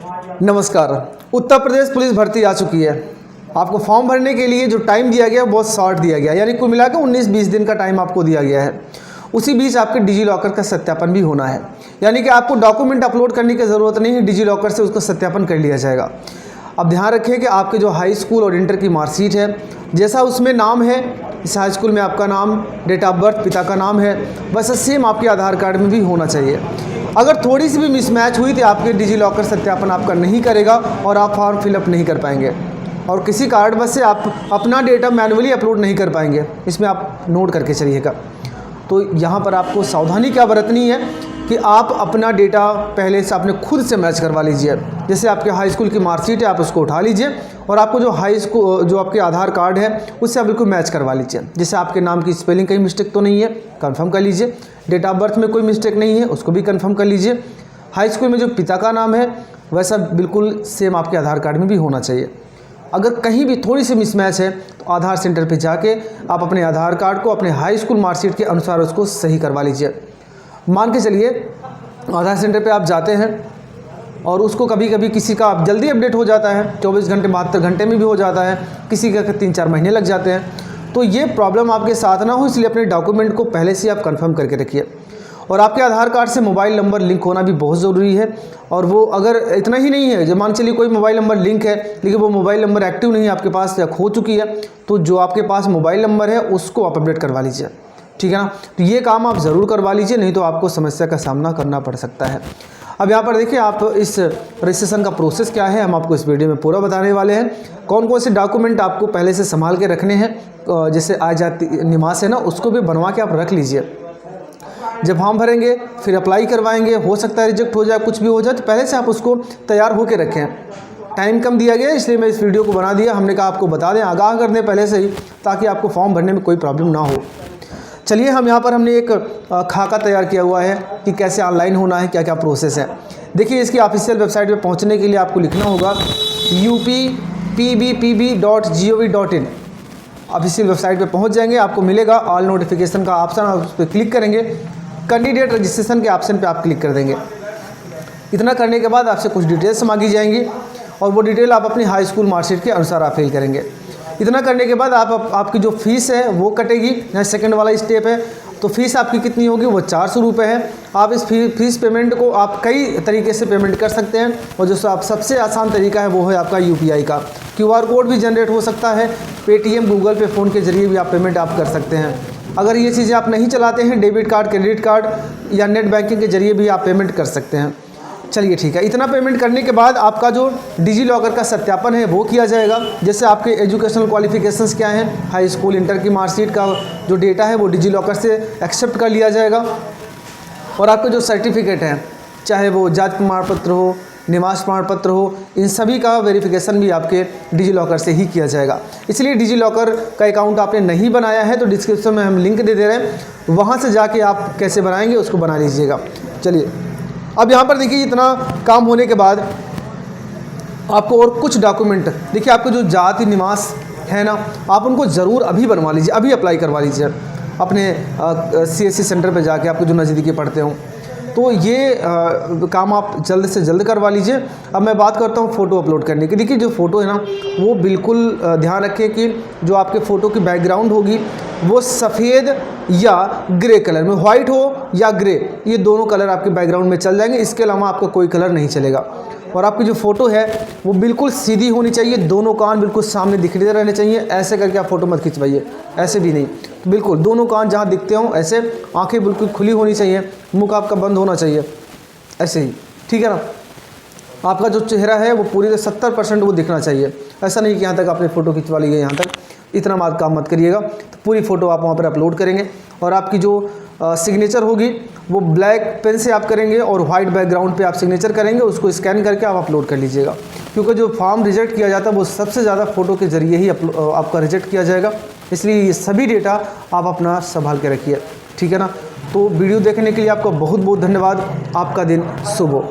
नमस्कार। उत्तर प्रदेश पुलिस भर्ती आ चुकी है। आपको फॉर्म भरने के लिए जो टाइम दिया गया है बहुत शॉर्ट दिया गया है, यानी कुल मिलाकर 19-20 दिन का टाइम आपको दिया गया है। उसी बीच आपके डिजी लॉकर का सत्यापन भी होना है, यानी कि आपको डॉक्यूमेंट अपलोड करने की ज़रूरत नहीं है, डिजी लॉकर से उसका सत्यापन कर लिया जाएगा। अब ध्यान रखें कि आपके जो हाई स्कूल और इंटर की मार्कशीट है, जैसा उसमें नाम है, इस हाई स्कूल में आपका नाम, डेट ऑफ बर्थ, पिता का नाम है, वैसा सेम आपके आधार कार्ड में भी होना चाहिए। अगर थोड़ी सी भी मिसमैच हुई तो आपके डिजी लॉकर सत्यापन आपका नहीं करेगा और आप फॉर्म फिलअप नहीं कर पाएंगे, और किसी कारणवश से आप अपना डेटा मैन्युअली अपलोड नहीं कर पाएंगे। इसमें आप नोट करके चलिएगा। तो यहाँ पर आपको सावधानी क्या बरतनी है कि आप अपना डेटा पहले से अपने खुद से मैच करवा लीजिए। जैसे आपके हाई स्कूल की मार्कशीट है, आप उसको उठा लीजिए और आपको जो आपके आधार कार्ड है उससे आप बिल्कुल मैच करवा लीजिए। जैसे आपके नाम की स्पेलिंग कहीं मिस्टेक तो नहीं है, कंफर्म कर लीजिए। डेट ऑफ बर्थ में कोई मिस्टेक नहीं है, उसको भी कंफर्म कर लीजिए। हाई स्कूल में जो पिता का नाम है वैसा बिल्कुल सेम आपके आधार कार्ड में भी होना चाहिए। अगर कहीं भी थोड़ी सी मिसमैच है तो आधार सेंटर पे जाके आप अपने आधार कार्ड को अपने हाई स्कूल मार्कशीट के अनुसार उसको सही करवा लीजिए। मान के चलिए आधार सेंटर पे आप जाते हैं और उसको कभी कभी किसी का जल्दी अपडेट हो जाता है, 24 घंटे 72 घंटे में भी हो जाता है, किसी का 3-4 महीने लग जाते हैं। तो ये प्रॉब्लम आपके साथ ना हो, इसलिए अपने डॉक्यूमेंट को पहले से आप कंफर्म करके रखिए। और आपके आधार कार्ड से मोबाइल नंबर लिंक होना भी बहुत ज़रूरी है। और वो अगर इतना ही नहीं है, जब मान चलिए कोई मोबाइल नंबर लिंक है लेकिन वो मोबाइल नंबर एक्टिव नहीं है आपके पास या खो चुकी है, तो जो आपके पास मोबाइल नंबर है उसको आप अपडेट करवा लीजिए, ठीक है ना। तो ये काम आप ज़रूर करवा लीजिए, नहीं तो आपको समस्या का सामना करना पड़ सकता है। अब यहाँ पर देखिए आप इस रजिस्ट्रेशन का प्रोसेस क्या है, हम आपको इस वीडियो में पूरा बताने वाले हैं। कौन कौन से डॉक्यूमेंट आपको पहले से संभाल के रखने हैं, जैसे आय जाति निवास है ना, उसको भी बनवा के आप रख लीजिए। जब फॉर्म भरेंगे फिर अप्लाई करवाएंगे, हो सकता है रिजेक्ट हो जाए, कुछ भी हो जाए, तो पहले से आप उसको तैयार होकर रखें। टाइम कम दिया गया इसलिए मैं इस वीडियो को बना दिया, हमने कहा आपको बता दें, आगाह कर दें पहले से ही, ताकि आपको फॉर्म भरने में कोई प्रॉब्लम ना हो। चलिए हम यहाँ पर हमने एक खाका तैयार किया हुआ है कि कैसे ऑनलाइन होना है, क्या क्या प्रोसेस है। देखिए इसकी ऑफिशियल वेबसाइट पे पहुँचने के लिए आपको लिखना होगा uppbpb.gov.in। ऑफिशियल वेबसाइट पे पहुँच जाएंगे, आपको मिलेगा ऑल नोटिफिकेशन का ऑप्शन, आप उस पर क्लिक करेंगे, कैंडिडेट रजिस्ट्रेशन के ऑप्शन पे आप क्लिक कर देंगे। इतना करने के बाद आपसे कुछ डिटेल्स मांगी जाएंगी और वो डिटेल आप अपनी हाई स्कूल मार्कशीट के अनुसार आप फिल करेंगे। इतना करने के बाद आपकी जो फीस है वो कटेगी, यहाँ सेकंड वाला स्टेप है। तो फीस आपकी कितनी होगी, वो 400 रुपये है। आप इस फीस पेमेंट को आप कई तरीके से पेमेंट कर सकते हैं, और जो आप सबसे आसान तरीका है वो है आपका UPI का। QR कोड भी जनरेट हो सकता है, पेटीएम, गूगल पे, फ़ोन के जरिए भी आप पेमेंट आप कर सकते हैं। अगर ये चीज़ें आप नहीं चलाते हैं, डेबिट कार्ड, क्रेडिट कार्ड या नेट बैंकिंग के जरिए भी आप पेमेंट कर सकते हैं। चलिए ठीक है, इतना पेमेंट करने के बाद आपका जो डिजी लॉकर का सत्यापन है वो किया जाएगा। जैसे आपके एजुकेशनल क्वालिफिकेशंस क्या हैं, हाई स्कूल इंटर की मार्कशीट का जो डेटा है वो डिजी लॉकर से एक्सेप्ट कर लिया जाएगा। और आपके जो सर्टिफिकेट हैं, चाहे वो जाति प्रमाण पत्र हो, निवास प्रमाण पत्र हो, इन सभी का वेरिफिकेशन भी आपके डिजी लॉकर से ही किया जाएगा। इसलिए डिजी लॉकर का अकाउंट आपने नहीं बनाया है तो डिस्क्रिप्शन में हम लिंक दे रहे हैं, वहाँ से जाके आप कैसे बनाएंगे उसको बना लीजिएगा। चलिए अब यहाँ पर देखिए, इतना काम होने के बाद आपको और कुछ डॉक्यूमेंट, देखिए आपको जो जाति निवास है ना, आप उनको ज़रूर अभी बनवा लीजिए, अभी अप्लाई करवा लीजिए अपने CSC सेंटर पे जाके, आपको जो नज़दीकी पड़ते हों। तो ये काम आप जल्द से जल्द करवा लीजिए। अब मैं बात करता हूँ फ़ोटो अपलोड करने की। देखिए जो फ़ोटो है ना, वो बिल्कुल ध्यान रखें कि जो आपके फ़ोटो की बैकग्राउंड होगी वो सफ़ेद या ग्रे कलर में, वाइट हो या ग्रे, ये दोनों कलर आपके बैकग्राउंड में चल जाएंगे। इसके अलावा आपका कोई कलर नहीं चलेगा। और आपकी जो फ़ोटो है वो बिल्कुल सीधी होनी चाहिए, दोनों कान बिल्कुल सामने दिखते रहने चाहिए। ऐसे करके आप फ़ोटो मत खिंचवाइए, ऐसे भी नहीं, बिल्कुल दोनों कान जहाँ दिखते हों ऐसे, आंखें बिल्कुल खुली होनी चाहिए, मुंह आपका बंद होना चाहिए, ऐसे ही, ठीक है ना। आपका जो चेहरा है वो पूरी 70% वो दिखना चाहिए। ऐसा नहीं कि यहाँ तक आपने फ़ोटो खिंचवा ली है, यहाँ तक, इतना काम मत करिएगा। तो पूरी फ़ोटो आप वहाँ पर अपलोड करेंगे और आपकी जो सिग्नेचर होगी वो ब्लैक पेन से आप करेंगे और वाइट बैकग्राउंड पे आप सिग्नेचर करेंगे, उसको स्कैन करके आप अपलोड कर लीजिएगा। क्योंकि जो फॉर्म रिजेक्ट किया जाता है वो सबसे ज़्यादा फ़ोटो के ज़रिए ही आपका रिजेक्ट किया जाएगा, इसलिए ये सभी डेटा आप अपना संभाल के रखिए, ठीक है ना। तो वीडियो देखने के लिए आपका बहुत बहुत धन्यवाद। आपका दिन शुभ हो।